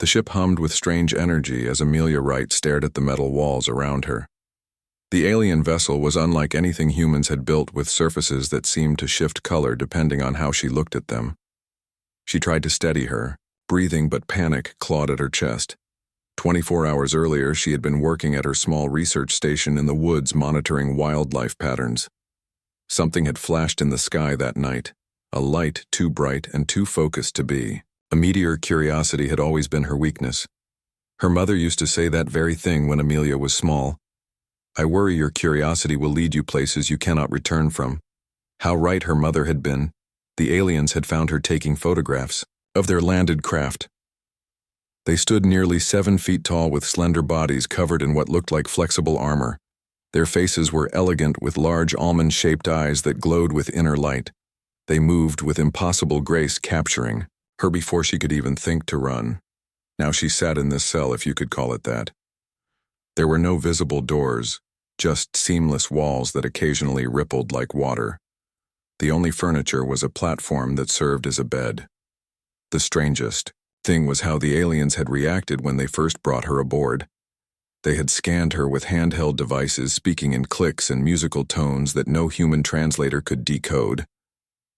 The ship hummed with strange energy as Amelia Wright stared at the metal walls around her. The alien vessel was unlike anything humans had built, with surfaces that seemed to shift color depending on how she looked at them. She tried to steady her, breathing, but panic clawed at her chest. 24 hours earlier, she had been working at her small research station in the woods monitoring wildlife patterns. Something had flashed in the sky that night, a light too bright and too focused to be. A meteor curiosity had always been her weakness. Her mother used to say that very thing when Amelia was small. "I worry your curiosity will lead you places you cannot return from." How right her mother had been. The aliens had found her taking photographs of their landed craft. They stood nearly 7 feet tall with slender bodies covered in what looked like flexible armor. Their faces were elegant with large almond-shaped eyes that glowed with inner light. They moved with impossible grace, capturing her before she could even think to run. Now she sat in this cell, if you could call it that. There were no visible doors, just seamless walls that occasionally rippled like water. The only furniture was a platform that served as a bed. The strangest thing was how the aliens had reacted when they first brought her aboard. They had scanned her with handheld devices, speaking in clicks and musical tones that no human translator could decode.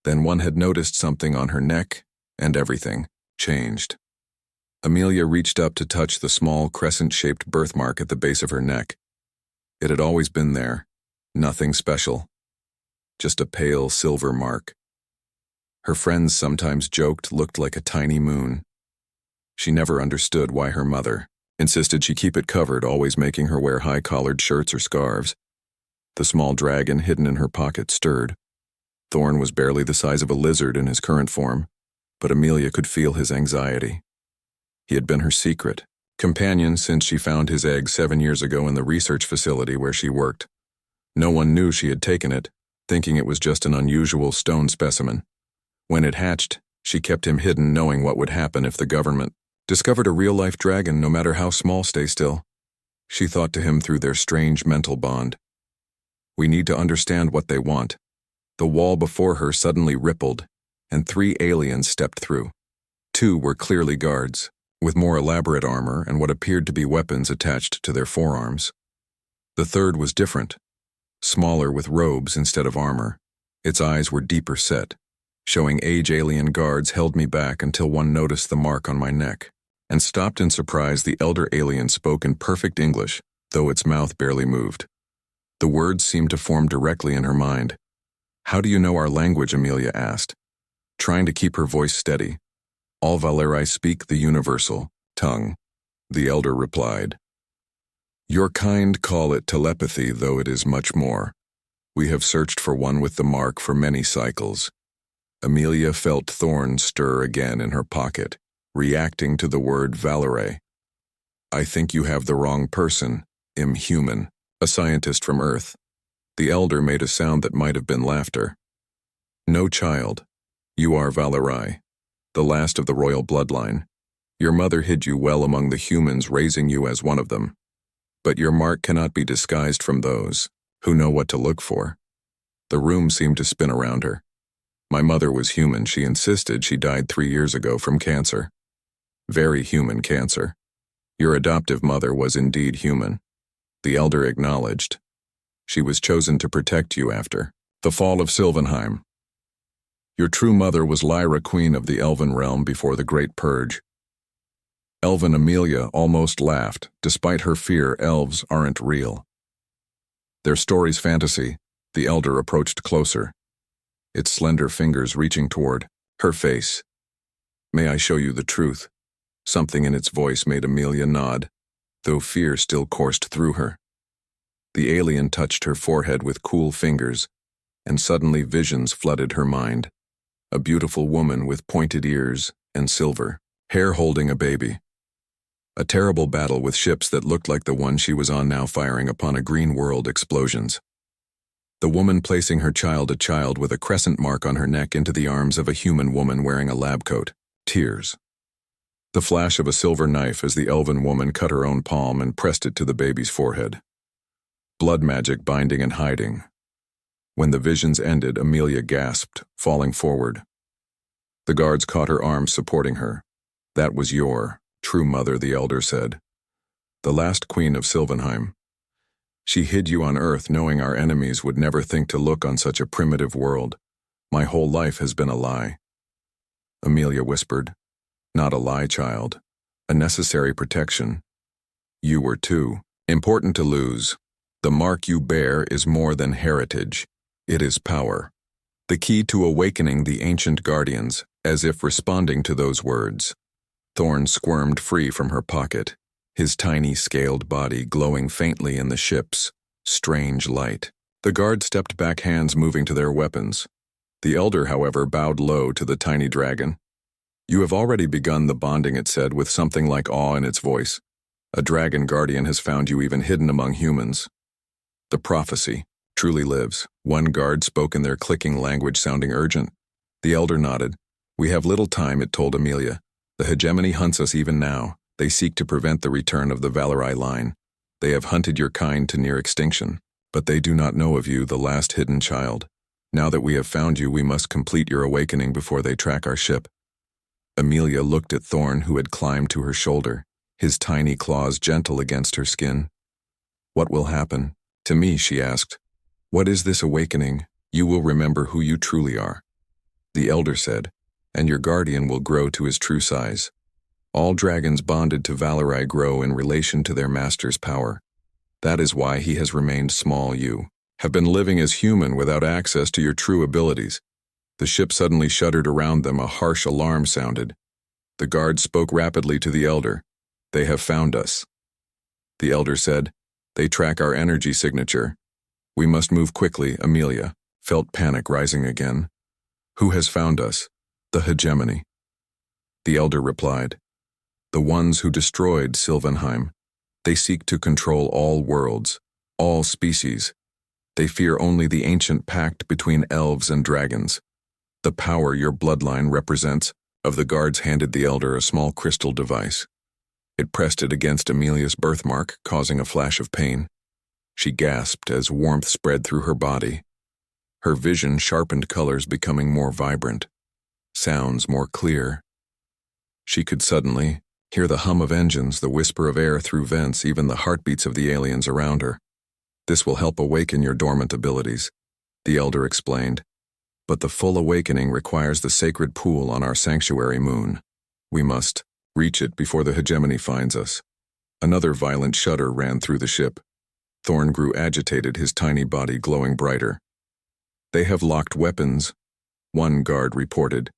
Then one had noticed something on her neck, and everything changed. Amelia reached up to touch the small crescent-shaped birthmark at the base of her neck. It had always been there, nothing special, just a pale silver mark. Her friends sometimes joked looked like a tiny moon. She never understood why her mother insisted she keep it covered, always making her wear high-collared shirts or scarves. The small dragon hidden in her pocket stirred. Thorn was barely the size of a lizard in his current form, but Amelia could feel his anxiety. He had been her secret companion since she found his egg 7 years ago in the research facility where she worked. No one knew she had taken it, thinking it was just an unusual stone specimen. When it hatched, she kept him hidden, knowing what would happen if the government discovered a real-life dragon, no matter how small. Stay still. She thought to him through their strange mental bond. We need to understand what they want. The wall before her suddenly rippled, and 3 aliens stepped through. 2 were clearly guards, with more elaborate armor and what appeared to be weapons attached to their forearms. The third was different, smaller with robes instead of armor. Its eyes were deeper set, showing age. Alien guards held me back until one noticed the mark on my neck and stopped in surprise. The elder alien spoke in perfect English, though its mouth barely moved. The words seemed to form directly in her mind. "How do you know our language?" Amelia asked, trying to keep her voice steady. "All Valeri speak the universal tongue," the elder replied. "Your kind call it telepathy, though it is much more. We have searched for one with the mark for many cycles." Amelia felt Thorn stir again in her pocket, reacting to the word Valeri. "I think you have the wrong person. I'm human, a scientist from Earth." The elder made a sound that might have been laughter. "No, child. You are Valeri, the last of the royal bloodline. Your mother hid you well among the humans, raising you as one of them. But your mark cannot be disguised from those who know what to look for." The room seemed to spin around her. "My mother was human," she insisted. "She died 3 years ago from cancer. Very human cancer. Your adoptive mother was indeed human." The elder acknowledged. "She was chosen to protect you after the fall of Sylvanheim. Your true mother was Lyra, queen of the Elven realm before the Great Purge." Elven Amelia almost laughed. Despite her fear, elves aren't real. "Their story's fantasy." The elder approached closer, its slender fingers reaching toward her face. "May I show you the truth?" Something in its voice made Amelia nod, though fear still coursed through her. The alien touched her forehead with cool fingers, and suddenly visions flooded her mind. A beautiful woman with pointed ears and silver hair holding a baby. A terrible battle with ships that looked like the one she was on now, firing upon a green world. Explosions. The woman placing her child, a child with a crescent mark on her neck, into the arms of a human woman wearing a lab coat. Tears. The flash of a silver knife as the elven woman cut her own palm and pressed it to the baby's forehead. Blood magic binding and hiding. When the visions ended, Amelia gasped, falling forward. The guards caught her arms, supporting her. "That was your True mother, the elder said. The last queen of Sylvanheim. She hid you on Earth knowing our enemies would never think to look on such a primitive world. My whole life has been a lie. Amelia whispered. Not a lie, child. A necessary protection. You were too. Important to lose. The mark you bear is more than heritage. It is power. The key to awakening the ancient guardians, as if responding to those words. Thorn squirmed free from her pocket, his tiny scaled body glowing faintly in the ship's strange light. The guard stepped back, hands moving to their weapons. The elder, however, bowed low to the tiny dragon. You have already begun the bonding, it said, with something like awe in its voice. A dragon guardian has found you even hidden among humans. The prophecy truly lives. One guard spoke in their clicking language, sounding urgent. The elder nodded. We have little time, it told Amelia. The hegemony hunts us even now. They seek to prevent the return of the Valerai line. They have hunted your kind to near extinction, but they do not know of you, the last hidden child. Now that we have found you, we must complete your awakening before they track our ship. Amelia looked at Thorn, who had climbed to her shoulder, his tiny claws gentle against her skin. What will happen? To me, she asked. What is this awakening? You will remember who you truly are. The elder said, and your guardian will grow to his true size. All dragons bonded to Valerai grow in relation to their master's power. That is why he has remained small. You have been living as human without access to your true abilities. The ship suddenly shuddered around them. A harsh alarm sounded. The guard spoke rapidly to the elder. They have found us. The elder said, they track our energy signature. We must move quickly. Amelia felt panic rising again. Who has found us? The hegemony. The elder replied, the ones who destroyed Sylvanheim. They seek to control all worlds, all species. They fear only the ancient pact between elves and dragons. The power your bloodline represents. Of the guards handed the elder a small crystal device. It pressed it against Amelia's birthmark, causing a flash of pain. She gasped as warmth spread through her body. Her vision sharpened, colors becoming more vibrant, sounds more clear. She could suddenly hear the hum of engines, the whisper of air through vents, even the heartbeats of the aliens around her. This will help awaken your dormant abilities, the elder explained. But the full awakening requires the sacred pool on our sanctuary moon. We must reach it before the hegemony finds us. Another violent shudder ran through the ship. Thorn grew agitated, his tiny body glowing brighter. They have locked weapons, one guard reported.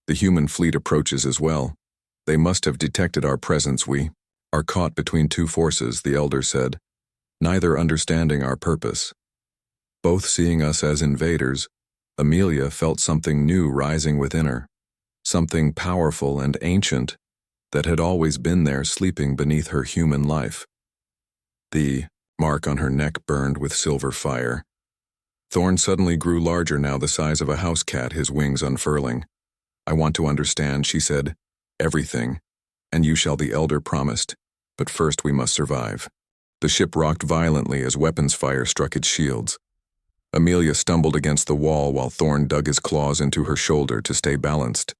The human fleet approaches as well. They must have detected our presence. We are caught between two forces, the elder said, neither understanding our purpose. Both seeing us as invaders. Amelia felt something new rising within her, something powerful and ancient that had always been there, sleeping beneath her human life. The mark on her neck burned with silver fire. Thorn suddenly grew larger, now the size of a house cat, his wings unfurling. I want to understand, she said. Everything. And you shall, the elder promised. But first we must survive. The ship rocked violently as weapons fire struck its shields. Amelia stumbled against the wall while Thorn dug his claws into her shoulder to stay balanced.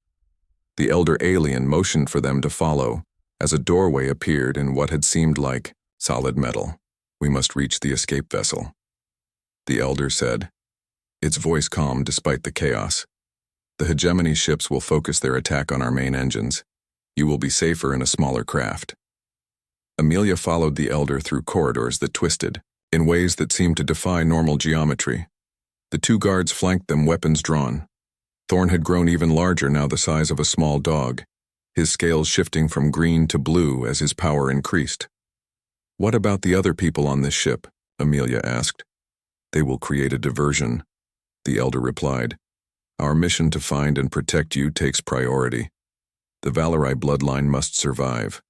The elder alien motioned for them to follow as a doorway appeared in what had seemed like solid metal. We must reach the escape vessel, the elder said, its voice calm despite the chaos. The hegemony ships will focus their attack on our main engines. You will be safer in a smaller craft. Amelia followed the elder through corridors that twisted in ways that seemed to defy normal geometry. The two guards flanked them, weapons drawn. Thorn had grown even larger, now the size of a small dog, his scales shifting from green to blue as his power increased. What about the other people on this ship? Amelia asked. They will create a diversion, the elder replied. Our mission to find and protect you takes priority. The Valerai bloodline must survive.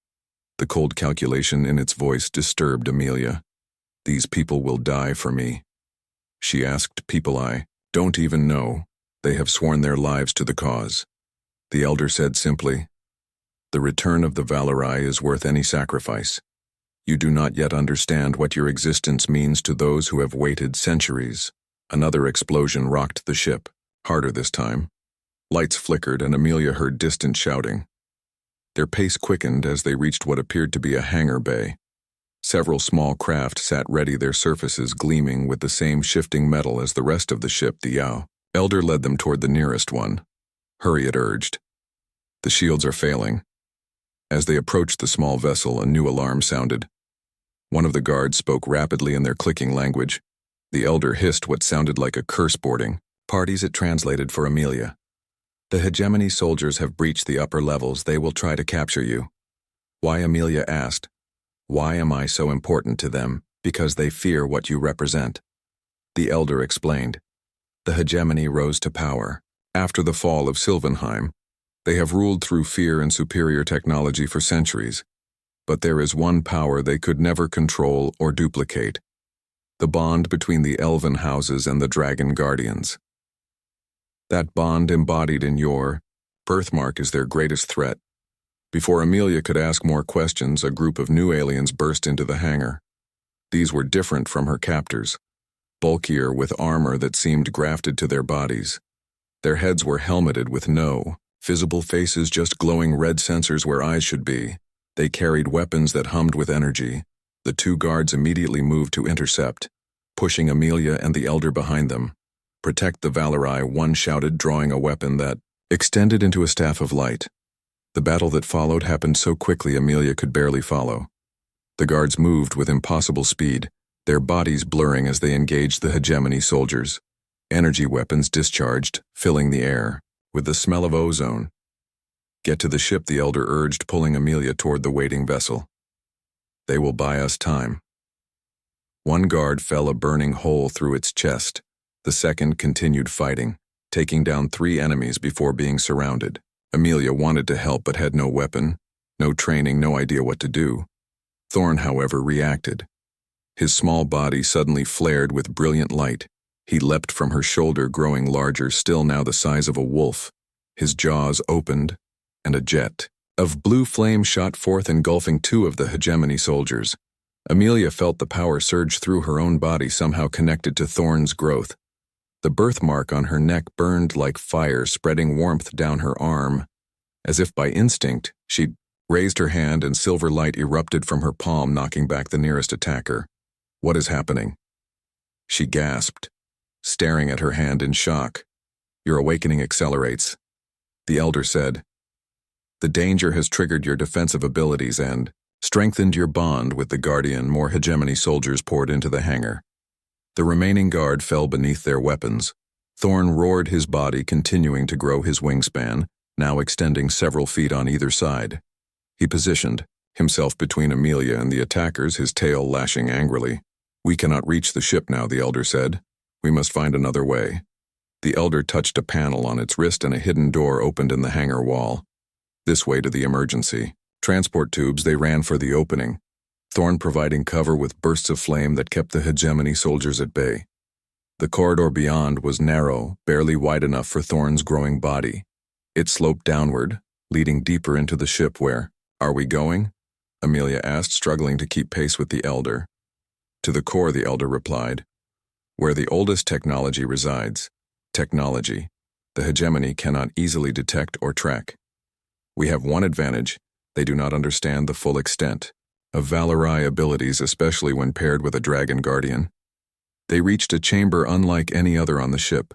The cold calculation in its voice disturbed Amelia. These people will die for me. She asked, people I don't even know. They have sworn their lives to the cause. The elder said simply, the return of the Valerai is worth any sacrifice. You do not yet understand what your existence means to those who have waited centuries. Another explosion rocked the ship, harder this time. Lights flickered and Amelia heard distant shouting. Their pace quickened as they reached what appeared to be a hangar bay. Several small craft sat ready, their surfaces gleaming with the same shifting metal as the rest of the ship. The elder led them toward the nearest one. "Hurry," it urged. "The shields are failing." As they approached the small vessel, a new alarm sounded. One of the guards spoke rapidly in their clicking language. The elder hissed what sounded like a curse. "Boarding parties," it translated for Amelia. "The hegemony soldiers have breached the upper levels. They will try to capture you." "Why?" Amelia asked. "Why am I so important to them?" "Because they fear what you represent." The elder explained. "The hegemony rose to power after the fall of Sylvanheim. They have ruled through fear and superior technology for centuries. But there is one power they could never control or duplicate: the bond between the elven houses and the dragon guardians. That bond embodied in your birthmark is their greatest threat." Before Amelia could ask more questions, a group of new aliens burst into the hangar. These were different from her captors, bulkier with armor that seemed grafted to their bodies. Their heads were helmeted with no visible faces, just glowing red sensors where eyes should be. They carried weapons that hummed with energy. The two guards immediately moved to intercept, pushing Amelia and the elder behind them. "Protect the Valerai," one shouted, drawing a weapon that extended into a staff of light. The battle that followed happened so quickly Amelia could barely follow. The guards moved with impossible speed, their bodies blurring as they engaged the hegemony soldiers. Energy weapons discharged, filling the air with the smell of ozone. "Get to the ship," the elder urged, pulling Amelia toward the waiting vessel. "They will buy us time." One guard fell a burning hole through its chest. The second continued fighting, taking down 3 enemies before being surrounded. Amelia wanted to help but had no weapon, no training, no idea what to do. Thorn, however, reacted. His small body suddenly flared with brilliant light. He leapt from her shoulder, growing larger, still now the size of a wolf. His jaws opened, and a jet of blue flame shot forth, engulfing 2 of the hegemony soldiers. Amelia felt the power surge through her own body, somehow connected to Thorn's growth. The birthmark on her neck burned like fire, spreading warmth down her arm. As if by instinct, she raised her hand and silver light erupted from her palm, knocking back the nearest attacker. "What is happening?" she gasped, staring at her hand in shock. "Your awakening accelerates," the elder said. "The danger has triggered your defensive abilities and strengthened your bond with the Guardian." More hegemony soldiers poured into the hangar. The remaining guard fell beneath their weapons. Thorn roared, his body continuing to grow, his wingspan now extending several feet on either side. He positioned himself between Amelia and the attackers, his tail lashing angrily. "We cannot reach the ship now," the elder said. "We must find another way." The elder touched a panel on its wrist and a hidden door opened in the hangar wall. "This way to the emergency transport tubes." They ran for the opening, Thorn providing cover with bursts of flame that kept the hegemony soldiers at bay. The corridor beyond was narrow, barely wide enough for Thorn's growing body. It sloped downward, leading deeper into the ship. "Where are we going?" Amelia asked, struggling to keep pace with the elder. "To the core," the elder replied. "Where the oldest technology resides. Technology the hegemony cannot easily detect or track. We have one advantage: they do not understand the full extent of Valerai abilities, especially when paired with a dragon guardian." They reached a chamber unlike any other on the ship.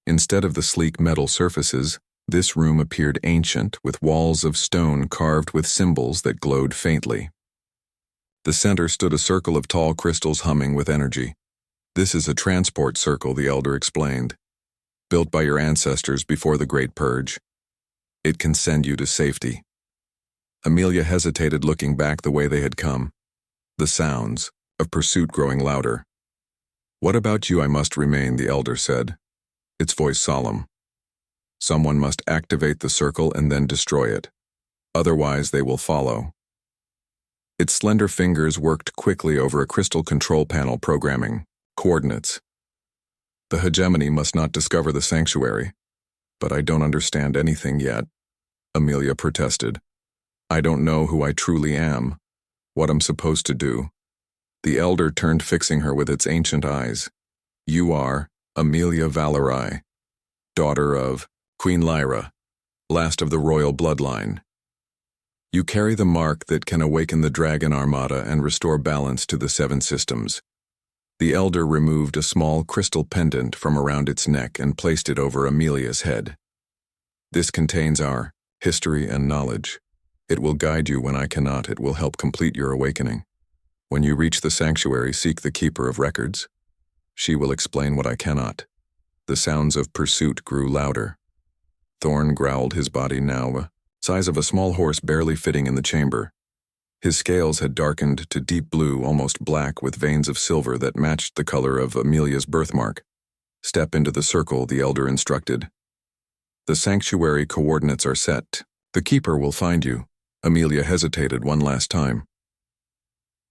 Instead of the sleek metal surfaces, this room appeared ancient, with walls of stone carved with symbols that glowed faintly. The center stood a circle of tall crystals humming with energy. "This is a transport circle," the elder explained. "Built by your ancestors before the Great Purge. It can send you to safety." Amelia hesitated, looking back the way they had come, the sounds of pursuit growing louder. "What about you?" "I must remain," the elder said, its voice solemn. "Someone must activate the circle and then destroy it. Otherwise they will follow." Its slender fingers worked quickly over a crystal control panel, programming coordinates. "The hegemony must not discover the sanctuary." "But I don't understand anything yet," Amelia protested. "I don't know who I truly am, what I'm supposed to do." The elder turned, fixing her with its ancient eyes. "You are Amelia Valerai, daughter of Queen Lyra, last of the royal bloodline. You carry the mark that can awaken the dragon armada and restore balance to the 7 systems. The elder removed a small crystal pendant from around its neck and placed it over Amelia's head. This contains our history and knowledge. It will guide you when I cannot. It will help complete your awakening. When you reach the sanctuary, seek the Keeper of Records. She will explain what I cannot. The sounds of pursuit grew louder. Thorn growled, his body now size of a small horse barely fitting in the chamber. His scales had darkened to deep blue, almost black, with veins of silver that matched the color of Amelia's birthmark. Step into the circle, the elder instructed. The sanctuary coordinates are set. The keeper will find you. Amelia hesitated one last time.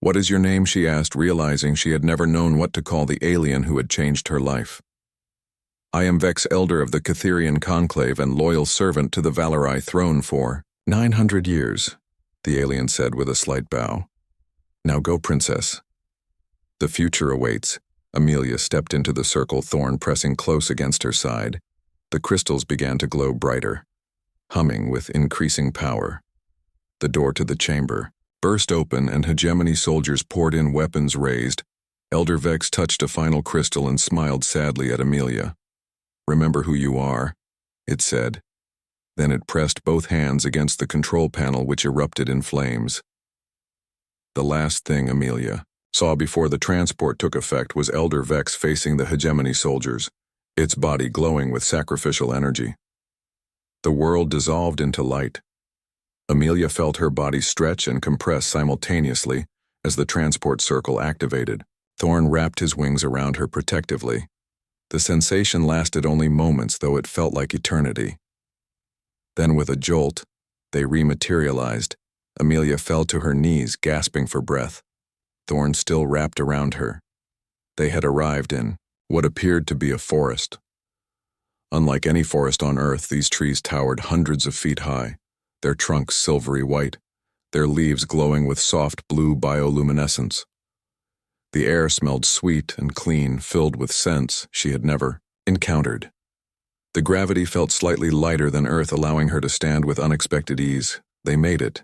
What is your name? She asked, realizing she had never known what to call the alien who had changed her life. I am Vex, elder of the Catherian Conclave and loyal servant to the Valerai throne for 900 years, the alien said with a slight bow. Now go, princess. The future awaits. Amelia stepped into the circle, Thorn pressing close against her side. The crystals began to glow brighter, humming with increasing power. The door to the chamber burst open and hegemony soldiers poured in, weapons raised. Elder Vex touched a final crystal and smiled sadly at Amelia. Remember who you are, it said. Then it pressed both hands against the control panel, which erupted in flames. The last thing Amelia saw before the transport took effect was Elder Vex facing the hegemony soldiers, its body glowing with sacrificial energy. The world dissolved into light. Amelia felt her body stretch and compress simultaneously as the transport circle activated. Thorn wrapped his wings around her protectively. The sensation lasted only moments, though it felt like eternity. Then with a jolt, they rematerialized. Amelia fell to her knees, gasping for breath. Thorn still wrapped around her. They had arrived in what appeared to be a forest. Unlike any forest on Earth, these trees towered hundreds of feet high, their trunks silvery white, their leaves glowing with soft blue bioluminescence. The air smelled sweet and clean, filled with scents she had never encountered. The gravity felt slightly lighter than Earth, allowing her to stand with unexpected ease. They made it.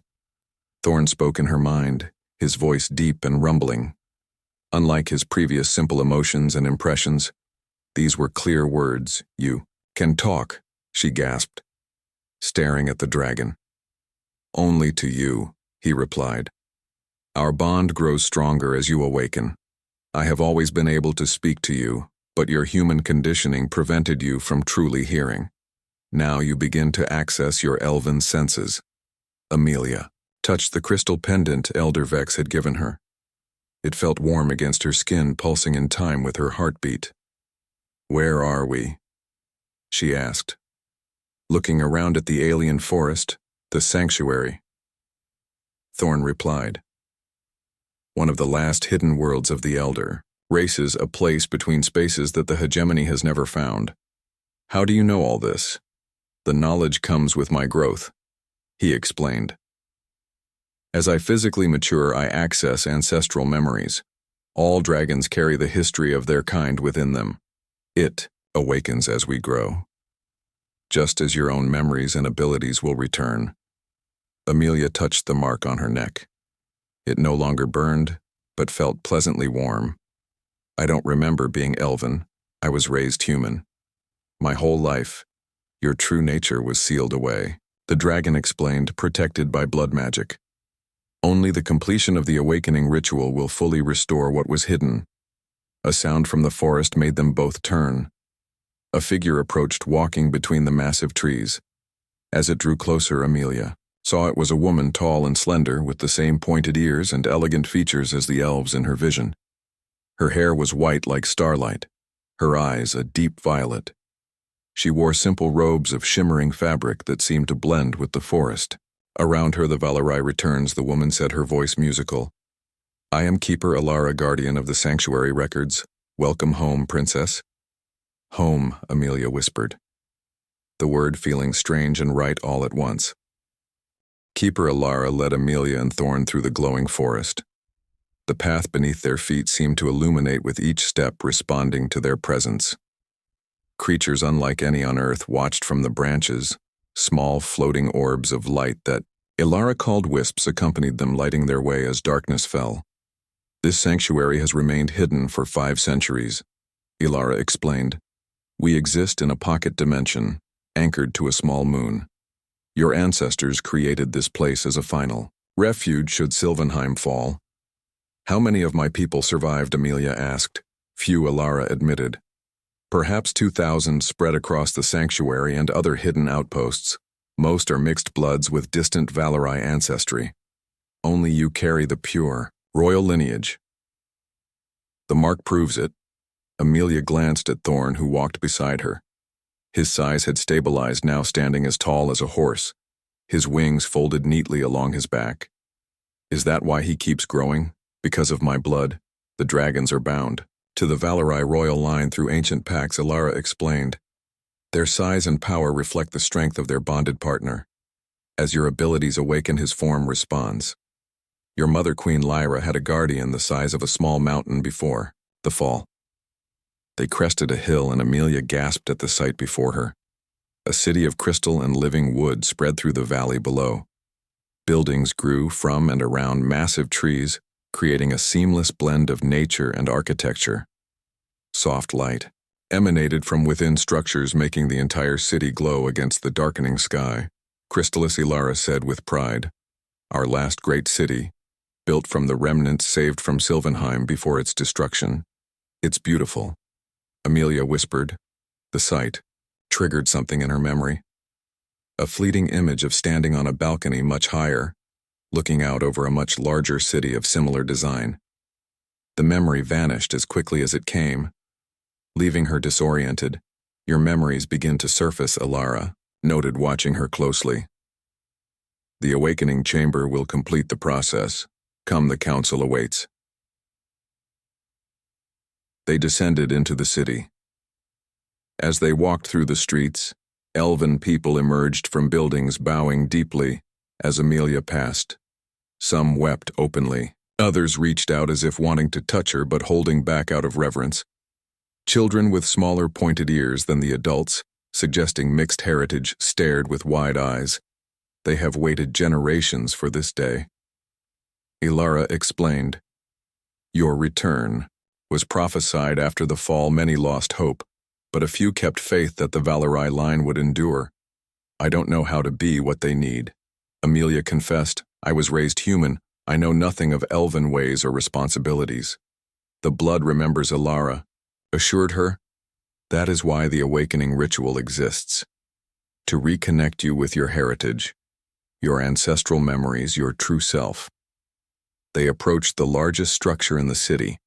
Thorn spoke in her mind, his voice deep and rumbling. Unlike his previous simple emotions and impressions, these were clear words. You can talk, she gasped, staring at the dragon. Only to you, he replied. Our bond grows stronger as you awaken. I have always been able to speak to you, but your human conditioning prevented you from truly hearing. Now you begin to access your elven senses. Amelia touched the crystal pendant Elder Vex had given her. It felt warm against her skin, pulsing in time with her heartbeat. Where are we? She asked, looking around at the alien forest, the sanctuary. Thorn replied. One of the last hidden worlds of the Elder, races a place between spaces that the hegemony has never found. How do you know all this? The knowledge comes with my growth, he explained. As I physically mature, I access ancestral memories. All dragons carry the history of their kind within them. It awakens as we grow. Just as your own memories and abilities will return. Amelia touched the mark on her neck. It no longer burned, but felt pleasantly warm. I don't remember being elven. I was raised human. My whole life, your true nature was sealed away, the dragon explained, protected by blood magic. Only the completion of the awakening ritual will fully restore what was hidden. A sound from the forest made them both turn. A figure approached, walking between the massive trees. As it drew closer, Amelia saw it was a woman, tall and slender, with the same pointed ears and elegant features as the elves in her vision. Her hair was white like starlight, her eyes a deep violet. She wore simple robes of shimmering fabric that seemed to blend with the forest. Around her the Valerai returns, the woman said, her voice musical. I am Keeper Alara, guardian of the sanctuary records. Welcome home, princess. Home, Amelia whispered, the word feeling strange and right all at once. Keeper Alara led Amelia and Thorn through the glowing forest. The path beneath their feet seemed to illuminate with each step, responding to their presence. Creatures unlike any on Earth watched from the branches, small floating orbs of light that Ilara called wisps accompanied them, lighting their way as darkness fell. This sanctuary has remained hidden for 5 centuries, Ilara explained. We exist in a pocket dimension, anchored to a small moon. Your ancestors created this place as a final refuge should Sylvanheim fall. How many of my people survived? Amelia asked. Few, Ilara admitted. Perhaps 2,000 spread across the sanctuary and other hidden outposts. Most are mixed bloods with distant Valori ancestry. Only you carry the pure, royal lineage. The mark proves it. Amelia glanced at Thorn, who walked beside her. His size had stabilized, now standing as tall as a horse, his wings folded neatly along his back. Is that why he keeps growing? Because of my blood? The dragons are bound to the Valori royal line through ancient pacts, Ilara explained. Their size and power reflect the strength of their bonded partner. As your abilities awaken, his form responds. Your mother, Queen Lyra, had a guardian the size of a small mountain before the fall. They crested a hill, and Amelia gasped at the sight before her. A city of crystal and living wood spread through the valley below. Buildings grew from and around massive trees, creating a seamless blend of nature and architecture. Soft light emanated from within structures, making the entire city glow against the darkening sky. Crystallis, Ilara said with pride. Our last great city, built from the remnants saved from Sylvanheim before its destruction. It's beautiful, Amelia whispered. The sight triggered something in her memory. A fleeting image of standing on a balcony much higher, looking out over a much larger city of similar design. The memory vanished as quickly as it came, leaving her disoriented. Your memories begin to surface, Ilara noted, watching her closely. The awakening chamber will complete the process. Come, the council awaits. They descended into the city. As they walked through the streets, elven people emerged from buildings, bowing deeply as Amelia passed. Some wept openly. Others reached out as if wanting to touch her but holding back out of reverence. Children with smaller pointed ears than the adults, suggesting mixed heritage, stared with wide eyes. They have waited generations for this day. Ilara explained. Your return was prophesied after the fall. Many lost hope, but a few kept faith that the Valori line would endure. I don't know how to be what they need, Amelia confessed. I was raised human. I know nothing of elven ways or responsibilities. The blood remembers, Ilara assured her. That is why the awakening ritual exists. To reconnect you with your heritage, your ancestral memories, your true self. They approached the largest structure in the city,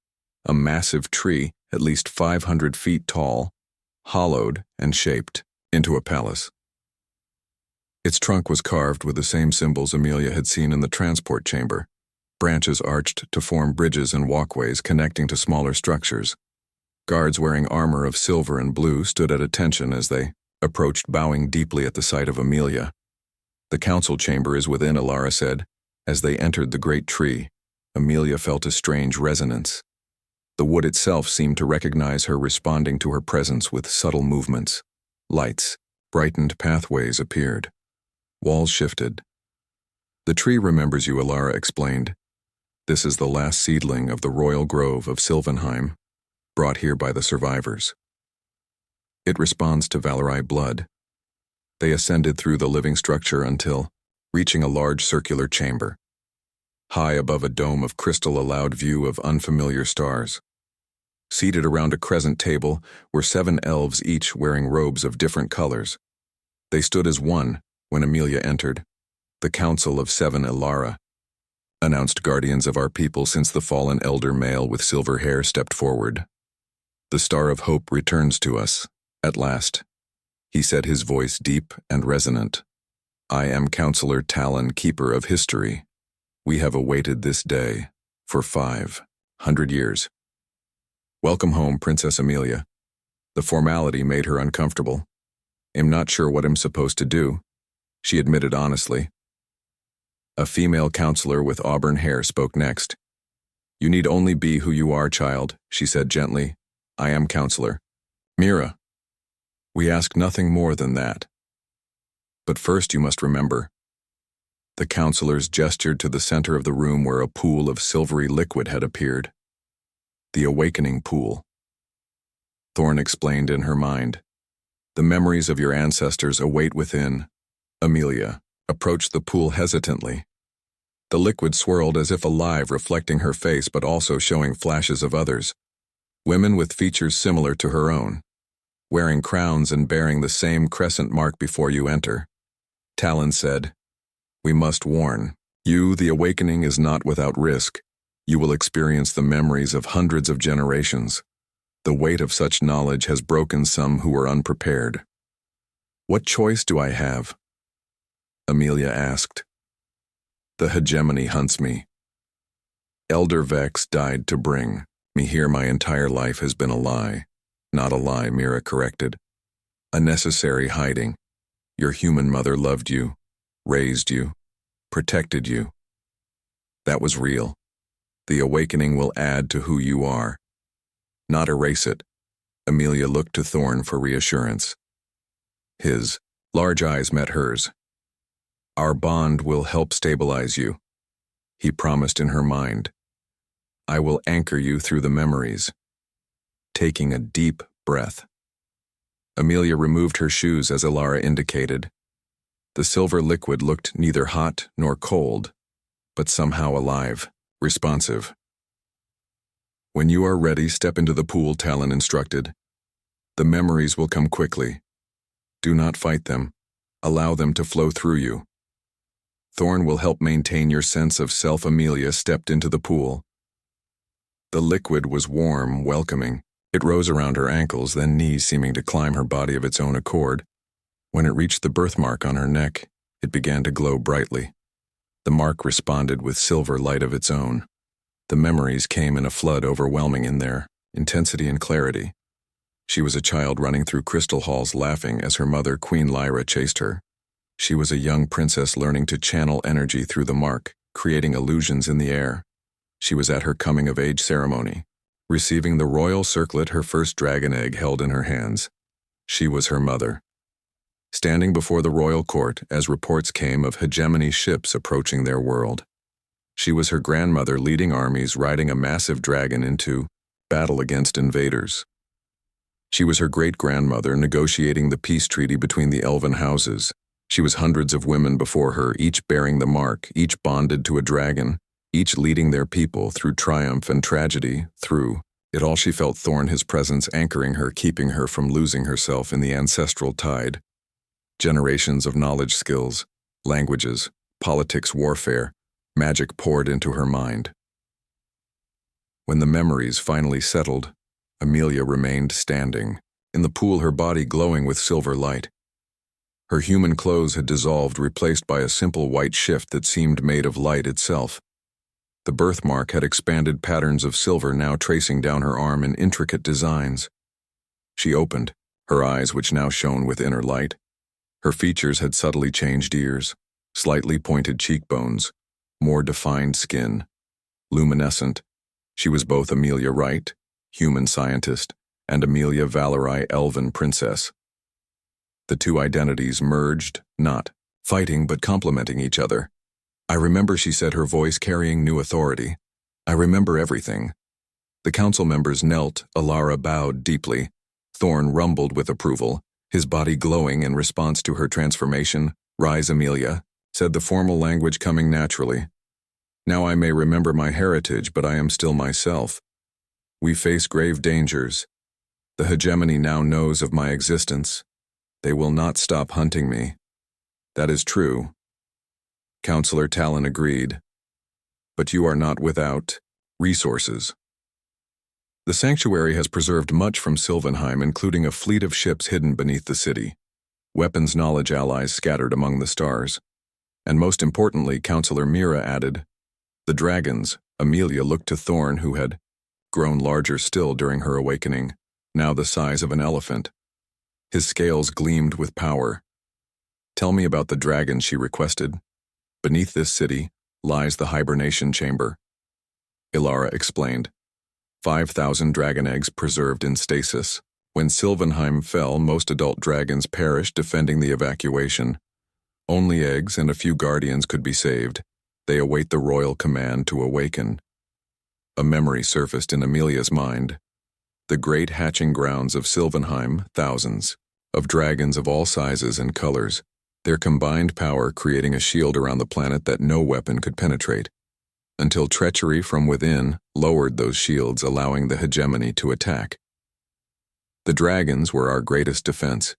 a massive tree at least 500 feet tall, hollowed and shaped into a palace. Its trunk was carved with the same symbols Amelia had seen in the transport chamber. Branches arched to form bridges and walkways connecting to smaller structures. Guards wearing armor of silver and blue stood at attention as they approached, bowing deeply at the sight of Amelia. The council chamber is within, Ilara said. As they entered the great tree, Amelia felt a strange resonance. The wood itself seemed to recognize her, responding to her presence with subtle movements. Lights, brightened pathways appeared. Walls shifted. The tree remembers you, Ilara explained. This is the last seedling of the royal grove of Sylvanheim, brought here by the survivors. It responds to Valori blood. They ascended through the living structure until, reaching a large circular chamber. High above a dome of crystal, allowed view of unfamiliar stars. Seated around a crescent table were 7 elves, each wearing robes of different colors. They stood as one when Amelia entered. The Council of 7, Ilara announced, guardians of our people since the fallen elder male with silver hair stepped forward. The star of hope returns to us, at last, he said, his voice deep and resonant. I am Counselor Talon, keeper of history. We have awaited this day for 500 years. Welcome home, Princess Amelia. The formality made her uncomfortable. I'm not sure what I'm supposed to do, she admitted honestly. A female counselor with auburn hair spoke next. You need only be who you are, child, she said gently. I am Counselor Mira. We ask nothing more than that. But first you must remember. The counselors gestured to the center of the room where a pool of silvery liquid had appeared. The awakening pool. Thorn explained in her mind. The memories of your ancestors await within. Amelia approached the pool hesitantly. The liquid swirled as if alive, reflecting her face but also showing flashes of others. Women with features similar to her own, wearing crowns and bearing the same crescent mark before you enter. Talon said, "We must warn you, the awakening is not without risk. You will experience the memories of hundreds of generations. The weight of such knowledge has broken some who were unprepared." "What choice do I have?" Amelia asked. "The hegemony hunts me. Elder Vex died to bring me here. My entire life has been a lie." "Not a lie," Mira corrected. "A necessary hiding. Your human mother loved you, raised you, protected you. That was real. The awakening will add to who you are, not erase it." Amelia looked to Thorn for reassurance. His large eyes met hers. "Our bond will help stabilize you," he promised in her mind. "I will anchor you through the memories." Taking a deep breath, Amelia removed her shoes as Ilara indicated. The silver liquid looked neither hot nor cold, but somehow alive, responsive. "When you are ready, step into the pool," Talon instructed. "The memories will come quickly. Do not fight them. Allow them to flow through you. Thorn will help maintain your sense of self." Amelia stepped into the pool. The liquid was warm, welcoming. It rose around her ankles, then knees, seeming to climb her body of its own accord. When it reached the birthmark on her neck, it began to glow brightly. The mark responded with silver light of its own. The memories came in a flood, overwhelming in their intensity and clarity. She was a child running through crystal halls laughing as her mother, Queen Lyra, chased her. She was a young princess learning to channel energy through the mark, creating illusions in the air. She was at her coming-of-age ceremony, receiving the royal circlet, her first dragon egg held in her hands. She was her mother. Standing before the royal court as reports came of hegemony ships approaching their world. She was her grandmother leading armies, riding a massive dragon into battle against invaders. She was her great-grandmother negotiating the peace treaty between the elven houses. She was hundreds of women before her, each bearing the mark, each bonded to a dragon, each leading their people through triumph and tragedy. Through it all she felt Thorn, his presence anchoring her, keeping her from losing herself in the ancestral tide. Generations of knowledge, skills, languages, politics, warfare, magic poured into her mind. When the memories finally settled, Amelia remained standing, in the pool, her body glowing with silver light. Her human clothes had dissolved, replaced by a simple white shift that seemed made of light itself. The birthmark had expanded, patterns of silver now tracing down her arm in intricate designs. She opened, her eyes which now shone with inner light. Her features had subtly changed: ears, slightly pointed cheekbones, more defined skin, luminescent. She was both Amelia Wright, human scientist, and Amelia Valerie, elven princess. The two identities merged, not fighting but complementing each other. "I remember," she said, her voice carrying new authority. "I remember everything." The council members knelt. Ilara bowed deeply. Thorn rumbled with approval, his body glowing in response to her transformation. "Rise, Amelia," said the formal language coming naturally. "Now I may remember my heritage, but I am still myself. We face grave dangers. The hegemony now knows of my existence. They will not stop hunting me." "That is true." Counselor Talon agreed. "But you are not without resources." The sanctuary has preserved much from Sylvanheim, including a fleet of ships hidden beneath the city, weapons, knowledge, allies scattered among the stars. And most importantly, Counselor Mira added, the dragons. Amelia looked to Thorn, who had grown larger still during her awakening, now the size of an elephant. His scales gleamed with power. "Tell me about the dragons," she requested. "Beneath this city lies the hibernation chamber." Ilara explained. 5,000 dragon eggs preserved in stasis. When Sylvanheim fell, most adult dragons perished defending the evacuation. Only eggs and a few guardians could be saved. They await the royal command to awaken. A memory surfaced in Amelia's mind. The great hatching grounds of Sylvanheim, thousands of dragons of all sizes and colors, their combined power creating a shield around the planet that no weapon could penetrate, until treachery from within lowered those shields, allowing the hegemony to attack. The dragons were our greatest defense,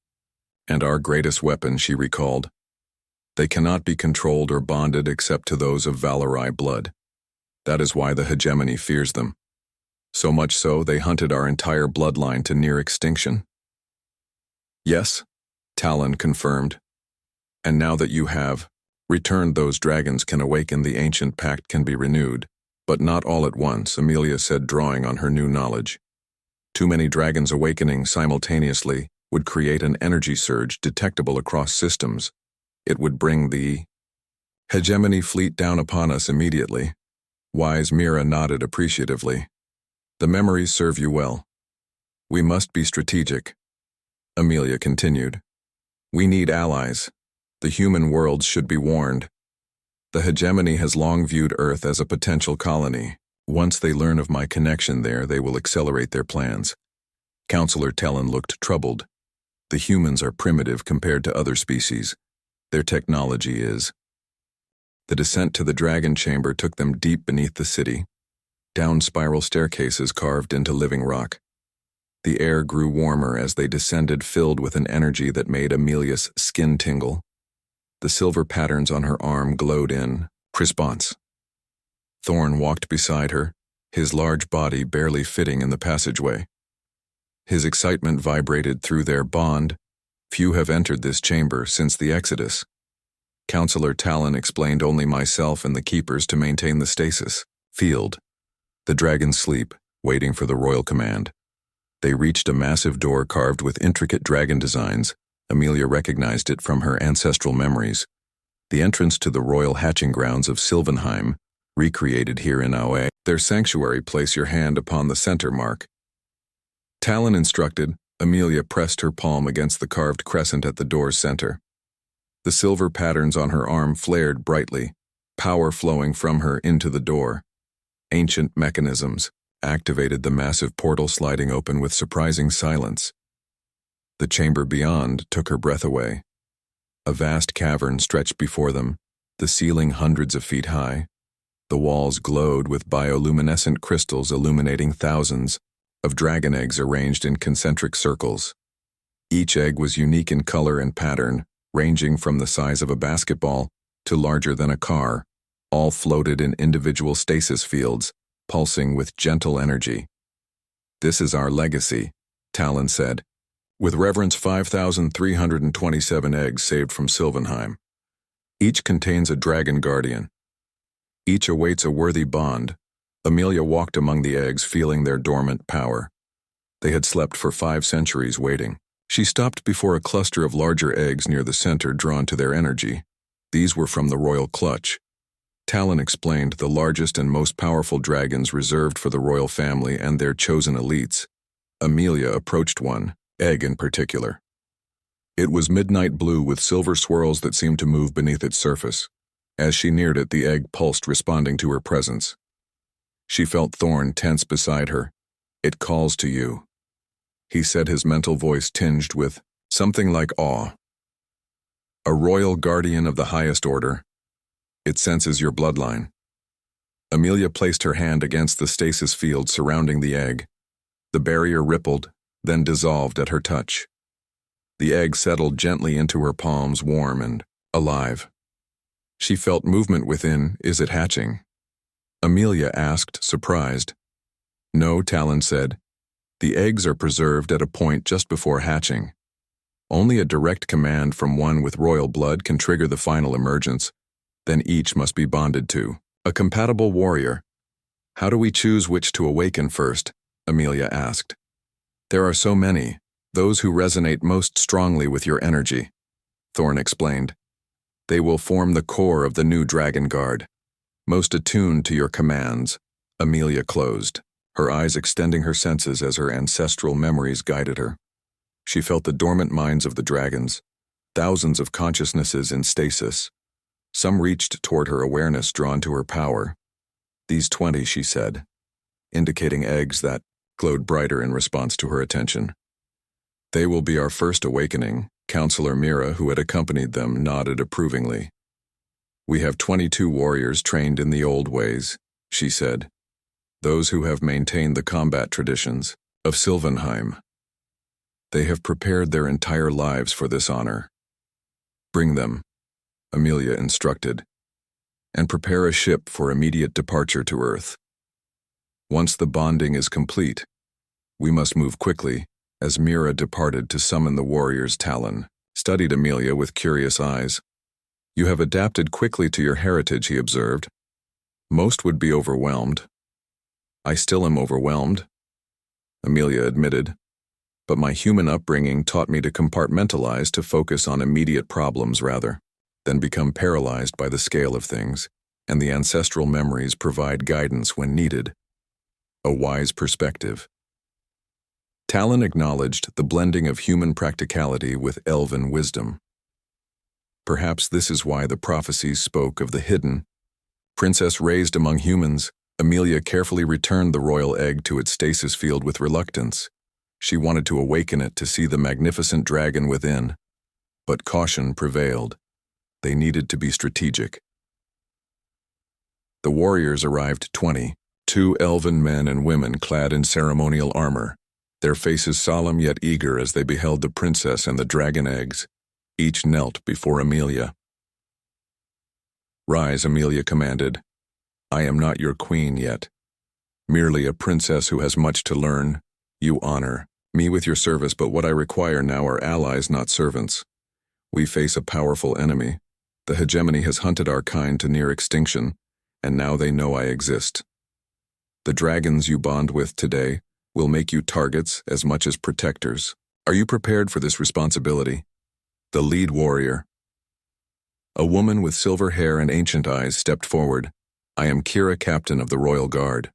and our greatest weapon, she recalled. They cannot be controlled or bonded except to those of Valorai blood. That is why the hegemony fears them. So much so, they hunted our entire bloodline to near extinction. Yes, Talon confirmed. And now that you have returned, those dragons can awaken, the ancient pact can be renewed. But not all at once, Amelia said, drawing on her new knowledge. Too many dragons awakening simultaneously would create an energy surge detectable across systems. It would bring the hegemony fleet down upon us immediately. Wise Mira nodded appreciatively. The memories serve you well. We must be strategic. Amelia continued. We need allies. The human worlds should be warned. The hegemony has long viewed Earth as a potential colony. Once they learn of my connection there, they will accelerate their plans. Counselor Talon looked troubled. The humans are primitive compared to other species. Their technology is. The descent to the dragon chamber took them deep beneath the city, down spiral staircases carved into living rock. The air grew warmer as they descended, filled with an energy that made Amelia's skin tingle. The silver patterns on her arm glowed in response. Thorn walked beside her, his large body barely fitting in the passageway. His excitement vibrated through their bond. Few have entered this chamber since the Exodus. Counselor Talon explained, only myself and the keepers to maintain the stasis field. The dragons sleep, waiting for the royal command. They reached a massive door carved with intricate dragon designs. Amelia recognized it from her ancestral memories. The entrance to the royal hatching grounds of Sylvanheim, recreated here in Aue. Their sanctuary, place your hand upon the center mark. Talon instructed. Amelia pressed her palm against the carved crescent at the door's center. The silver patterns on her arm flared brightly, power flowing from her into the door. Ancient mechanisms activated the massive portal, sliding open with surprising silence. The chamber beyond took her breath away. A vast cavern stretched before them, the ceiling hundreds of feet high. The walls glowed with bioluminescent crystals illuminating thousands of dragon eggs arranged in concentric circles. Each egg was unique in color and pattern, ranging from the size of a basketball to larger than a car. All floated in individual stasis fields, pulsing with gentle energy. This is our legacy, Talon said. With reverence, 5,327 eggs saved from Sylvanheim. Each contains a dragon guardian. Each awaits a worthy bond. Amelia walked among the eggs, feeling their dormant power. They had slept for 5 centuries waiting. She stopped before a cluster of larger eggs near the center, drawn to their energy. These were from the royal clutch. Talon explained, the largest and most powerful dragons reserved for the royal family and their chosen elites. Amelia approached one, egg in particular. It was midnight blue with silver swirls that seemed to move beneath its surface. As she neared it, the egg pulsed, responding to her presence. She felt Thorn tense beside her. It calls to you, he said, his mental voice tinged with something like awe. A royal guardian of the highest order. It senses your bloodline. Amelia placed her hand against the stasis field surrounding the egg. The barrier rippled, then dissolved at her touch. The egg settled gently into her palms, warm and alive. She felt movement within. Is it hatching? Amelia asked, surprised. No, Talon said. The eggs are preserved at a point just before hatching. Only a direct command from one with royal blood can trigger the final emergence. Then each must be bonded to a compatible warrior. How do we choose which to awaken first? Amelia asked. There are so many, those who resonate most strongly with your energy, Thorn explained. They will form the core of the new Dragon Guard. Most attuned to your commands. Amelia closed, her eyes extending her senses as her ancestral memories guided her. She felt the dormant minds of the dragons, thousands of consciousnesses in stasis. Some reached toward her awareness, drawn to her power. These 20, she said, indicating eggs that glowed brighter in response to her attention. They will be our first awakening. Counselor Mira, who had accompanied them, nodded approvingly. We have 22 warriors trained in the old ways, she said, those who have maintained the combat traditions of Sylvanheim. They have prepared their entire lives for this honor. Bring them, Amelia instructed, and prepare a ship for immediate departure to Earth. Once the bonding is complete, we must move quickly. As Mira departed to summon the warriors, Talon studied Amelia with curious eyes. You have adapted quickly to your heritage, he observed. Most would be overwhelmed. I still am overwhelmed, Amelia admitted, but my human upbringing taught me to compartmentalize, to focus on immediate problems rather than become paralyzed by the scale of things, and the ancestral memories provide guidance when needed. A wise perspective. Talon acknowledged the blending of human practicality with elven wisdom. Perhaps this is why the prophecies spoke of the hidden princess raised among humans. Amelia carefully returned the royal egg to its stasis field with reluctance. She wanted to awaken it to see the magnificent dragon within, but caution prevailed. They needed to be strategic. The warriors arrived 20, 2 elven men and women clad in ceremonial armor, their faces solemn yet eager as they beheld the princess and the dragon eggs. Each knelt before Amelia. Rise, Amelia commanded. I am not your queen yet. Merely a princess who has much to learn. You honor me with your service, but what I require now are allies, not servants. We face a powerful enemy. The hegemony has hunted our kind to near extinction, and now they know I exist. The dragons you bond with today will make you targets as much as protectors. Are you prepared for this responsibility? The lead warrior, a woman with silver hair and ancient eyes, stepped forward. I am Kira, captain of the Royal Guard.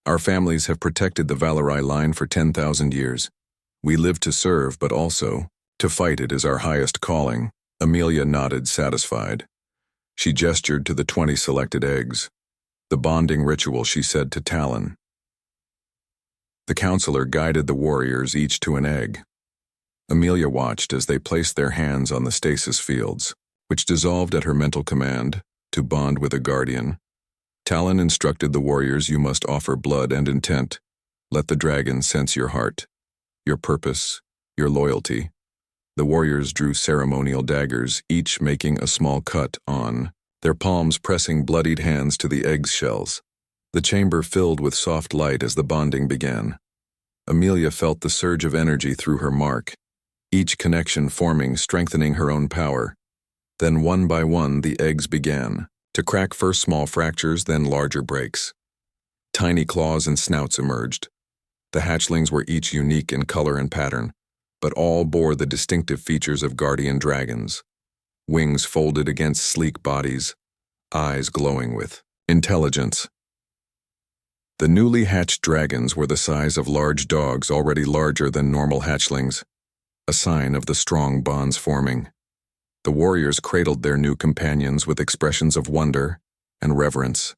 Our families have protected the Valerai line for 10,000 years. We live to serve, but also to fight. It is our highest calling. Amelia nodded, satisfied. She gestured to the 20 selected eggs. The bonding ritual, she said to Talon. The counselor guided the warriors each to an egg. Amelia watched as they placed their hands on the stasis fields, which dissolved at her mental command, to bond with a guardian. Talon instructed the warriors, you must offer blood and intent. Let the dragon sense your heart, your purpose, your loyalty. The warriors drew ceremonial daggers, each making a small cut on their palms, pressing bloodied hands to the egg shells. The chamber filled with soft light as the bonding began. Amelia felt the surge of energy through her mark, each connection forming, strengthening her own power. Then one by one the eggs began to crack, first small fractures, then larger breaks. Tiny claws and snouts emerged. The hatchlings were each unique in color and pattern, but all bore the distinctive features of guardian dragons. Wings folded against sleek bodies, eyes glowing with intelligence. The newly hatched dragons were the size of large dogs, already larger than normal hatchlings, a sign of the strong bonds forming. The warriors cradled their new companions with expressions of wonder and reverence.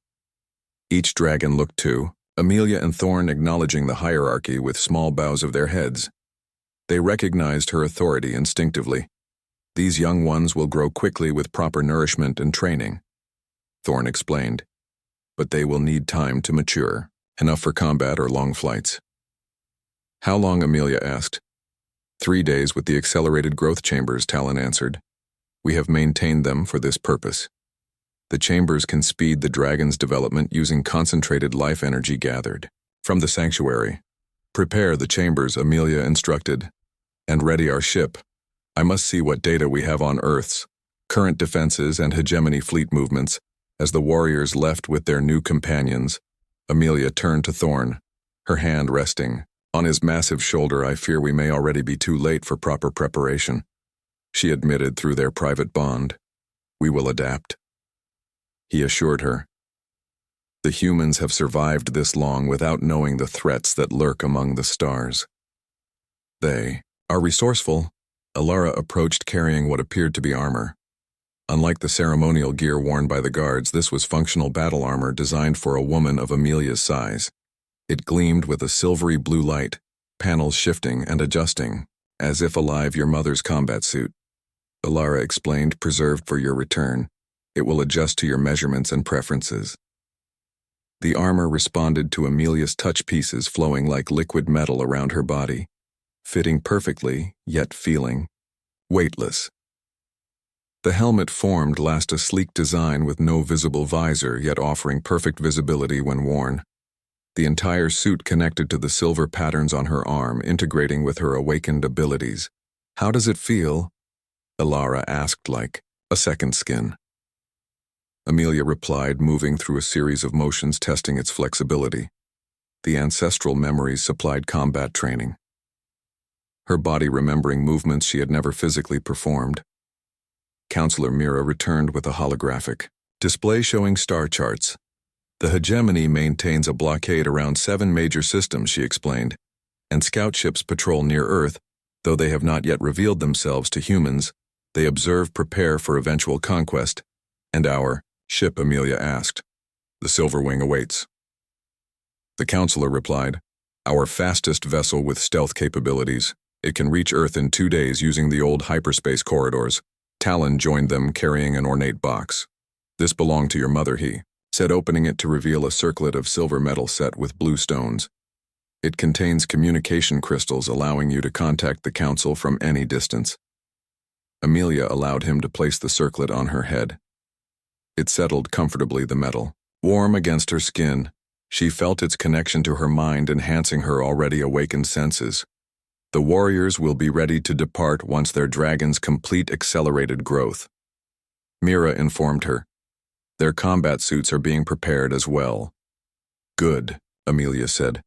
Each dragon looked to Amelia and Thorn, acknowledging the hierarchy with small bows of their heads. They recognized her authority instinctively. These young ones will grow quickly with proper nourishment and training, Thorn explained, but they will need time to mature, enough for combat or long flights. How long? Amelia asked. 3 days with the accelerated growth chambers, Talon answered. We have maintained them for this purpose. The chambers can speed the dragon's development using concentrated life energy gathered from the sanctuary. Prepare the chambers, Amelia instructed, and ready our ship. I must see what data we have on Earth's current defenses and hegemony fleet movements. As the warriors left with their new companions, Amelia turned to Thorn, her hand resting on his massive shoulder. I fear we may already be too late for proper preparation, she admitted through their private bond. We will adapt, he assured her. The humans have survived this long without knowing the threats that lurk among the stars. They are resourceful, Alara approached carrying what appeared to be armor. Unlike the ceremonial gear worn by the guards, this was functional battle armor designed for a woman of Amelia's size. It gleamed with a silvery blue light, panels shifting and adjusting, as if alive your mother's combat suit. Alara explained, preserved for your return. It will adjust to your measurements and preferences. The armor responded to Amelia's touch pieces flowing like liquid metal around her body, fitting perfectly, yet feeling weightless. The helmet formed last a sleek design with no visible visor, yet offering perfect visibility when worn. The entire suit connected to the silver patterns on her arm, integrating with her awakened abilities. How does it feel? Alara asked, like a second skin. Amelia replied, moving through a series of motions testing its flexibility. The ancestral memories supplied combat training, her body remembering movements she had never physically performed. Counselor Mira returned with a holographic display showing star charts. The hegemony maintains a blockade around 7 major systems, she explained, and scout ships patrol near Earth. Though they have not yet revealed themselves to humans, they observe, prepare for eventual conquest. And our ship, Amelia asked. The Silverwing awaits. The counselor replied, our fastest vessel with stealth capabilities. It can reach Earth in 2 days using the old hyperspace corridors. Talon joined them carrying an ornate box. This belonged to your mother, he said, opening it to reveal a circlet of silver metal set with blue stones. It contains communication crystals allowing you to contact the council from any distance. Amelia allowed him to place the circlet on her head. It settled comfortably, the metal, warm against her skin. She felt its connection to her mind, enhancing her already awakened senses. The warriors will be ready to depart once their dragons complete accelerated growth. Mira informed her. Their combat suits are being prepared as well. Good, Amelia said.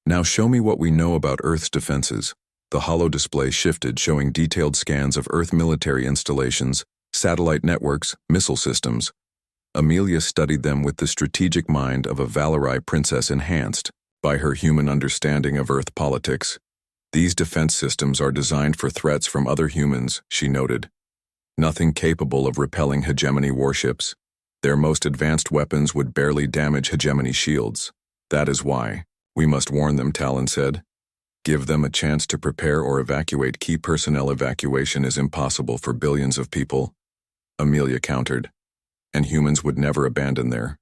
Now show me what we know about Earth's defenses. The holo display shifted, showing detailed scans of Earth military installations, satellite networks, missile systems. Amelia studied them with the strategic mind of a Valerai princess, enhanced by her human understanding of Earth politics. These defense systems are designed for threats from other humans, she noted. Nothing capable of repelling hegemony warships. Their most advanced weapons would barely damage hegemony shields. That is why we must warn them, Talon said. Give them a chance to prepare or evacuate. Key personnel evacuation is impossible for billions of people, Amelia countered. And humans would never abandon their.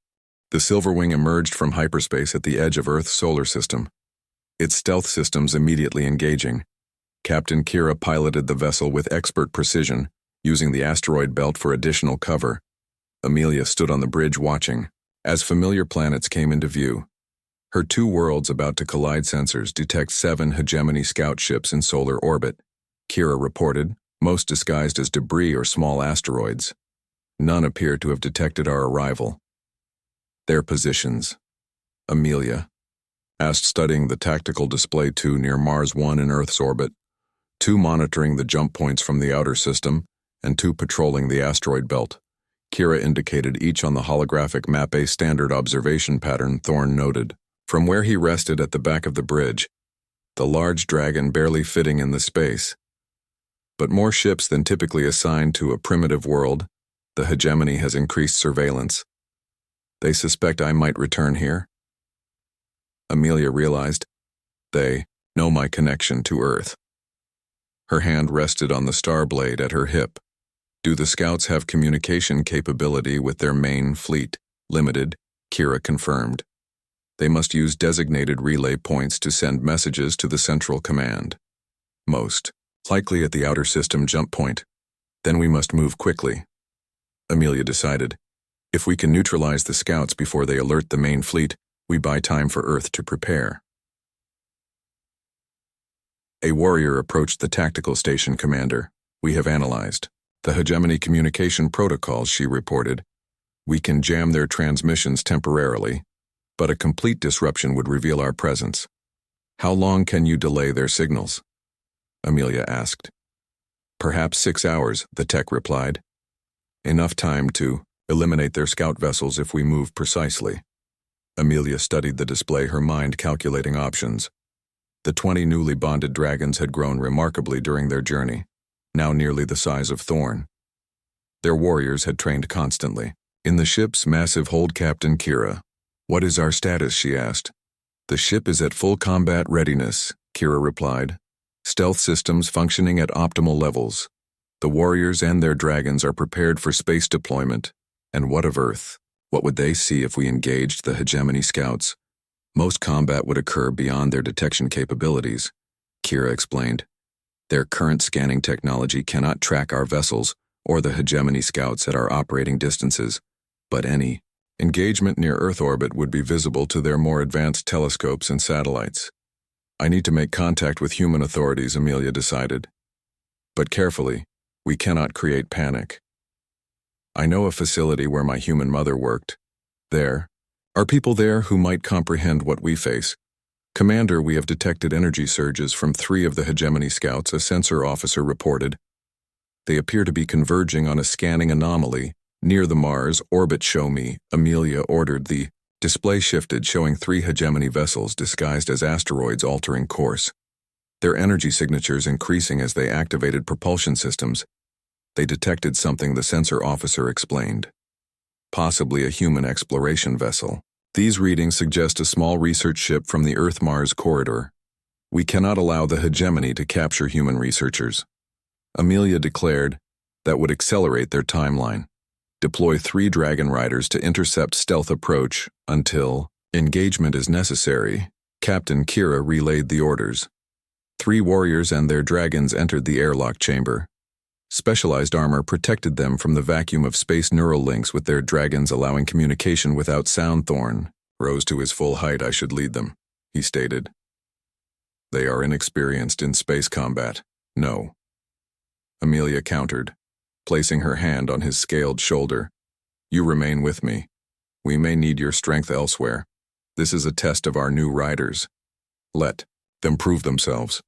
The Silverwing emerged from hyperspace at the edge of Earth's solar system, its stealth systems immediately engaging. Captain Kira piloted the vessel with expert precision, using the asteroid belt for additional cover. Amelia stood on the bridge watching, as familiar planets came into view. Her 2 worlds about to collide sensors detect 7 hegemony scout ships in solar orbit. Kira reported, most disguised as debris or small asteroids. None appear to have detected our arrival. Their positions, Amelia asked, studying the tactical display, 2 near Mars, 1 in Earth's orbit, 2 monitoring the jump points from the outer system, and 2 patrolling the asteroid belt. Kira indicated each on the holographic map, a standard observation pattern, Thorne noted. From where he rested at the back of the bridge, the large dragon barely fitting in the space. But more ships than typically assigned to a primitive world, the hegemony has increased surveillance. They suspect I might return here. Amelia realized. They know my connection to Earth. Her hand rested on the star blade at her hip. Do the scouts have communication capability with their main fleet? Limited, Kira confirmed. They must use designated relay points to send messages to the central command. Most likely at the outer system jump point. Then we must move quickly. Amelia decided. If we can neutralize the scouts before they alert the main fleet, we buy time for Earth to prepare. A warrior approached the tactical station commander. We have analyzed the hegemony communication protocols, she reported. We can jam their transmissions temporarily, but a complete disruption would reveal our presence. How long can you delay their signals? Amelia asked. Perhaps 6 hours, the tech replied. Enough time to eliminate their scout vessels if we move precisely. Amelia studied the display, her mind calculating options. The 20 newly bonded dragons had grown remarkably during their journey. now nearly the size of Thorn. Their warriors had trained constantly. In the ship's massive hold, Captain Kira. "What is our status?" she asked. "The ship is at full combat readiness," Kira replied. "Stealth systems functioning at optimal levels. The warriors and their dragons are prepared for space deployment. And what of Earth? What would they see if we engaged the hegemony scouts? Most combat would occur beyond their detection capabilities," Kira explained. "Their current scanning technology cannot track our vessels or the hegemony scouts at our operating distances, but any engagement near Earth orbit would be visible to their more advanced telescopes and satellites." "I need to make contact with human authorities," Amelia decided. "But carefully, we cannot create panic. I know a facility where my human mother worked. There are people there who might comprehend what we face. Commander, we have detected energy surges from 3 of the hegemony scouts," a sensor officer reported. "They appear to be converging on a scanning anomaly near the Mars orbit. Show me," Amelia ordered. The display shifted, showing 3 hegemony vessels disguised as asteroids altering course. Their energy signatures increasing as they activated propulsion systems. "They detected something," the sensor officer explained. "Possibly a human exploration vessel. These readings suggest a small research ship from the Earth-Mars corridor. We cannot allow the hegemony to capture human researchers." Amelia declared that would accelerate their timeline. "Deploy 3 Dragon Riders to intercept stealth approach until engagement is necessary." Captain Kira relayed the orders. 3 warriors and their dragons entered the airlock chamber. Specialized armor protected them from the vacuum of space neural links, with their dragons allowing communication without sound. Thorn rose to his full height. "I should lead them," he stated. "They are inexperienced in space combat." "No," Amelia countered, placing her hand on his scaled shoulder. "You remain with me. We may need your strength elsewhere. This is a test of our new riders. Let them prove themselves."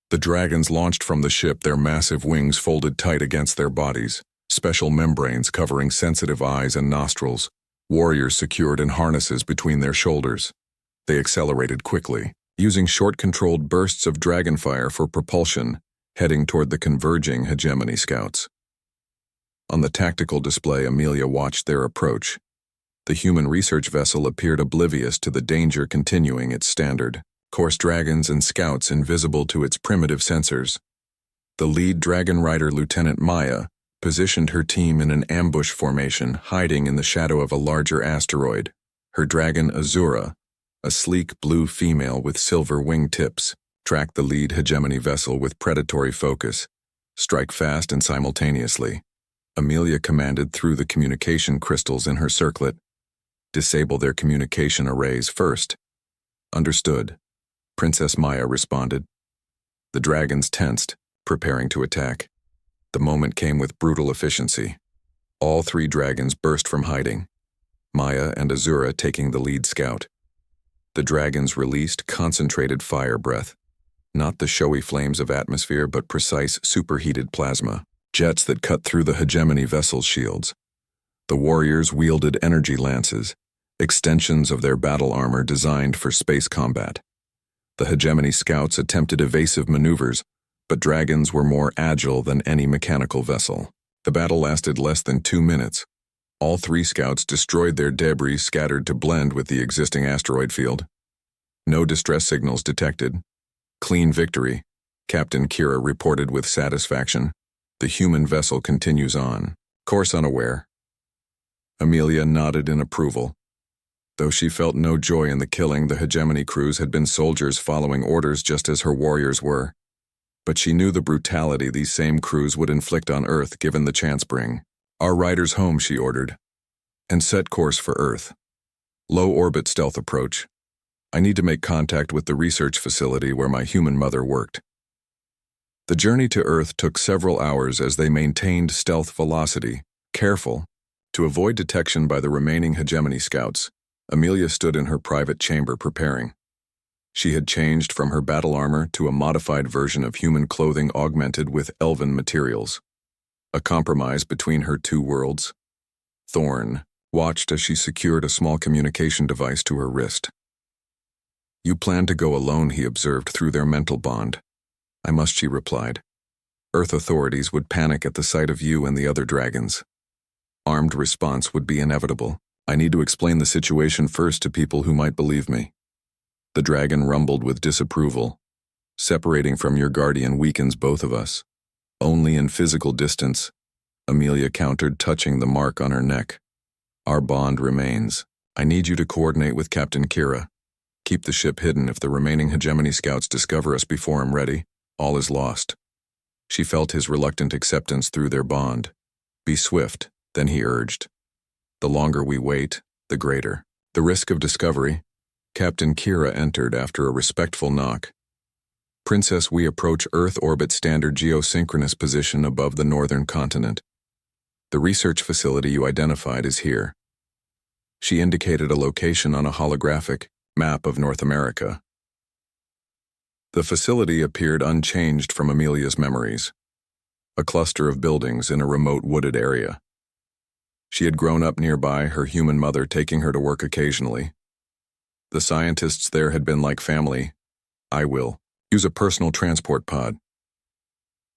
The dragons launched from the ship, their massive wings folded tight against their bodies, special membranes covering sensitive eyes and nostrils, warriors secured in harnesses between their shoulders. They accelerated quickly, using short controlled bursts of dragonfire for propulsion, heading toward the converging hegemony scouts. On the tactical display, Amelia watched their approach. The human research vessel appeared oblivious to the danger, continuing its standard course, dragons and scouts invisible to its primitive sensors. The lead Dragon Rider, Lieutenant Maya, positioned her team in an ambush formation, hiding in the shadow of a larger asteroid. Her dragon, Azura, a sleek blue female with silver wingtips, tracked the lead hegemony vessel with predatory focus. "Strike fast and simultaneously," Amelia commanded through the communication crystals in her circlet. "Disable their communication arrays first." "Understood," Princess Maya responded. The dragons tensed, preparing to attack. The moment came with brutal efficiency. All 3 dragons burst from hiding, Maya and Azura taking the lead scout. The dragons released concentrated fire breath, not the showy flames of atmosphere, but precise superheated plasma, jets that cut through the hegemony vessel's shields. The warriors wielded energy lances, extensions of their battle armor designed for space combat. The hegemony scouts attempted evasive maneuvers, but dragons were more agile than any mechanical vessel. The battle lasted less than 2 minutes. All 3 scouts destroyed their debris, scattered to blend with the existing asteroid field. No distress signals detected. "Clean victory," Captain Kira reported with satisfaction. "The human vessel continues on course unaware." Amelia nodded in approval. Though she felt no joy in the killing, the hegemony crews had been soldiers following orders just as her warriors were. But she knew the brutality these same crews would inflict on Earth given the chance. "Bring our riders home," she ordered, "and set course for Earth. Low orbit stealth approach. I need to make contact with the research facility where my human mother worked." The journey to Earth took several hours as they maintained stealth velocity, careful to avoid detection by the remaining hegemony scouts. Amelia stood in her private chamber preparing. She had changed from her battle armor to a modified version of human clothing augmented with elven materials, a compromise between her 2 worlds. Thorn watched as she secured a small communication device to her wrist. "You plan to go alone," he observed through their mental bond. "I must," she replied. Earth authorities would panic at the sight of you and the other dragons. Armed response would be inevitable. I need to explain the situation first to people who might believe me. The dragon rumbled with disapproval. Separating from your guardian weakens both of us. Only in physical distance, Amelia countered, touching the mark on her neck. Our bond remains. I need you to coordinate with Captain Kira. Keep the ship hidden. If the remaining hegemony scouts discover us before I'm ready, all is lost. She felt his reluctant acceptance through their bond. Be swift, then he urged. The longer we wait, the greater. The risk of discovery. Captain Kira entered after a respectful knock. Princess, we approach Earth orbit standard geosynchronous position above the northern continent. The research facility you identified is here. She indicated a location on a holographic map of North America. The facility appeared unchanged from Amelia's memories. A cluster of buildings in a remote wooded area. She had grown up nearby, her human mother taking her to work occasionally. The scientists there had been like family. I will use a personal transport pod.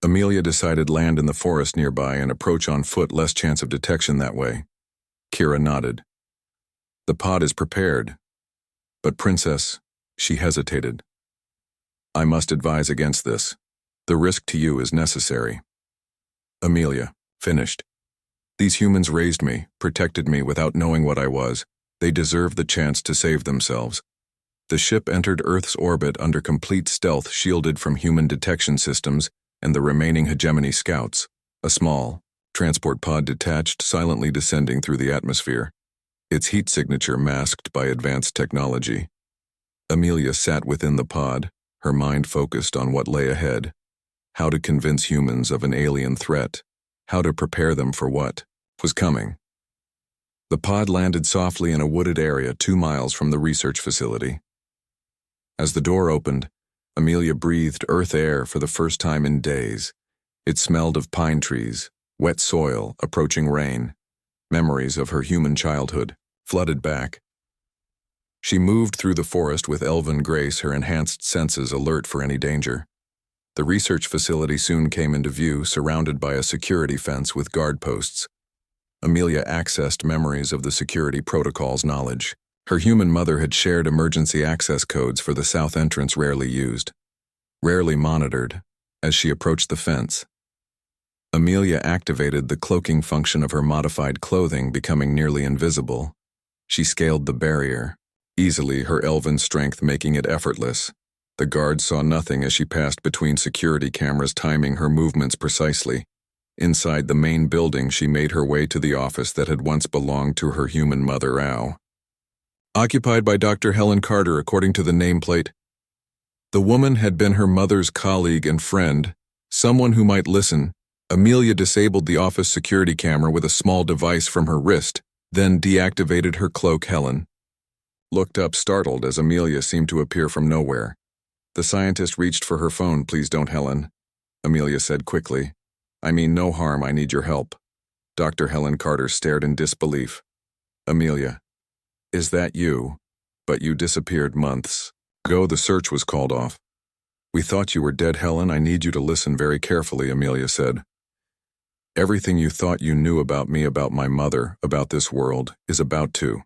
Amelia decided land in the forest nearby and approach on foot, less chance of detection that way. Kira nodded. The pod is prepared. But Princess, she hesitated. I must advise against this. The risk to you is necessary. Amelia finished. These humans raised me, protected me without knowing what I was. They deserve the chance to save themselves. The ship entered Earth's orbit under complete stealth, shielded from human detection systems and the remaining hegemony scouts. A small transport pod detached, silently descending through the atmosphere, its heat signature masked by advanced technology. Amelia sat within the pod, her mind focused on what lay ahead. How to convince humans of an alien threat. How to prepare them for what was coming. The pod landed softly in a wooded area 2 miles from the research facility. As the door opened, Amelia breathed Earth air for the first time in days. It smelled of pine trees, wet soil, approaching rain. Memories of her human childhood flooded back. She moved through the forest with elven grace, her enhanced senses alert for any danger. The research facility soon came into view, surrounded by a security fence with guard posts. Amelia accessed memories of the security protocol's knowledge. Her human mother had shared emergency access codes for the south entrance, rarely used, rarely monitored. As she approached the fence, Amelia activated the cloaking function of her modified clothing, becoming nearly invisible. She scaled the barrier, easily, her elven strength making it effortless. The guards saw nothing as she passed between security cameras, timing her movements precisely. Inside the main building, she made her way to the office that had once belonged to her human mother, Au. Occupied by Dr. Helen Carter, according to the nameplate. The woman had been her mother's colleague and friend, someone who might listen. Amelia disabled the office security camera with a small device from her wrist, then deactivated her cloak. Helen looked up, startled, as Amelia seemed to appear from nowhere. The scientist reached for her phone. Please don't, Helen, Amelia said quickly. I mean no harm, I need your help. Dr. Helen Carter stared in disbelief. Amelia, is that you? But you disappeared months ago. The search was called off. We thought you were dead, Helen. I need you to listen very carefully, Amelia said. Everything you thought you knew about me, about my mother, about this world, is about to